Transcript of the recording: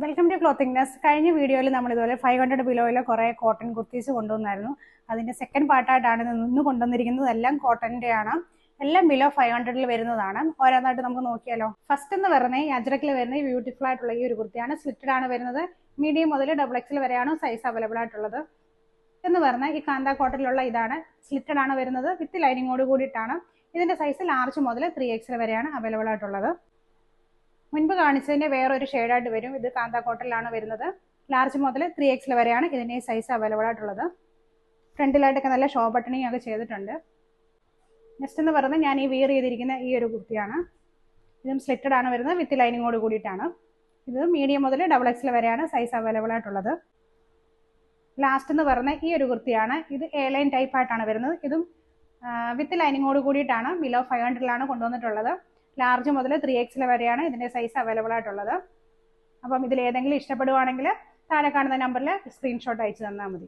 Welcome to clothing നെസ്. കഴിഞ്ഞ വീഡിയോയിൽ നമ്മൾ ഇതുപോലെ 500 ബിലോയിലെ കുറേ കോട്ടൺ കുർത്തീസ് കൊണ്ടുവന്നായിരുന്നു. അതിന്റെ സെക്കൻഡ് പാർട്ടായിട്ടാണ് ഇന്ന് കൊണ്ടുവന്നിരിക്കുന്നത്. എല്ലാം കോട്ടന്റെ ആണ്. എല്ലാം ബിലോ 500 വരുന്നതാണ്. ഓരോന്നായിട്ട് നമുക്ക് നോക്കിയാലോ. ഫസ്റ്റ് എന്ന് പറയുന്നത് ഈ അജ്രക്കിൽ വരുന്ന ഈ ബ്യൂട്ടിഫുൾ ആയിട്ടുള്ള ഈ ഒരു കുർത്തിയാണ്. സ്ലിറ്റഡ് ആണ് വരുന്നത്. മീഡിയം മുതൽ XXL വരെയാണ് സൈസ് അവൈലബിൾ ആയിട്ടുള്ളത്. എന്ന് പറഞ്ഞാൽ ഈ കാന്ത കോട്ടണിലുള്ള ഇതാണ്. സ്ലിറ്റഡ് ആണ് വരുന്നത്. വിത്ത് ലൈനിങ്ങോട് കൂടിയിട്ടാണ്. ഇതിന്റെ സൈസ് ലാർജ് മുതൽ 3XL വരെയാണ് അവൈലബിൾ ആയിട്ടുള്ളത്. മുൻപ് കാണിച്ചതിന്റെ വേറൊരു ഷെയ്ഡായിട്ട് വരും. ഇത് കാന്ത കോട്ടണിലാണ് വരുന്നത്. ലാർജ് മുതൽ 3XL വരെയാണ് ഇതിന്റെ സൈസ് അവൈലബിൾ ആയിട്ടുള്ളത്. ഫ്രണ്ടിലായിട്ടൊക്കെ നല്ല ഷോ ബട്ടണിങ് ഒക്കെ ചെയ്തിട്ടുണ്ട്. നെക്സ്റ്റ് എന്ന് പറയുന്നത് ഞാൻ ഈ വിയർ ചെയ്തിരിക്കുന്ന ഈ ഒരു കുർത്തിയാണ്. ഇതും സ്ലിറ്റഡ് ആണ് വരുന്നത്. വിത്ത് ലൈനിങ്ങോട് കൂടിയിട്ടാണ്. ഇത് മീഡിയം മുതൽ XXL വരെയാണ് സൈസ് അവൈലബിൾ ആയിട്ടുള്ളത്. ലാസ്റ്റ് എന്ന് പറയുന്ന ഈ ഒരു കുർത്തിയാണ്. ഇത് എ ലൈൻ ടൈപ്പ് ആയിട്ടാണ് വരുന്നത്. ഇതും വിത്ത് ലൈനിങ്ങോട് കൂടിയിട്ടാണ്. ബിലോ 500 കൊണ്ടുവന്നിട്ടുള്ളത്. ലാർജ് മുതൽ 3XL വരെയാണ് ഇതിന്റെ സൈസ് അവൈലബിൾ ആയിട്ടുള്ളത്. അപ്പം ഇതിൽ ഏതെങ്കിലും ഇഷ്ടപ്പെടുവാണെങ്കിൽ താഴെ കാണുന്ന നമ്പറിൽ സ്ക്രീൻഷോട്ട് അയച്ചു തന്നാൽ മതി.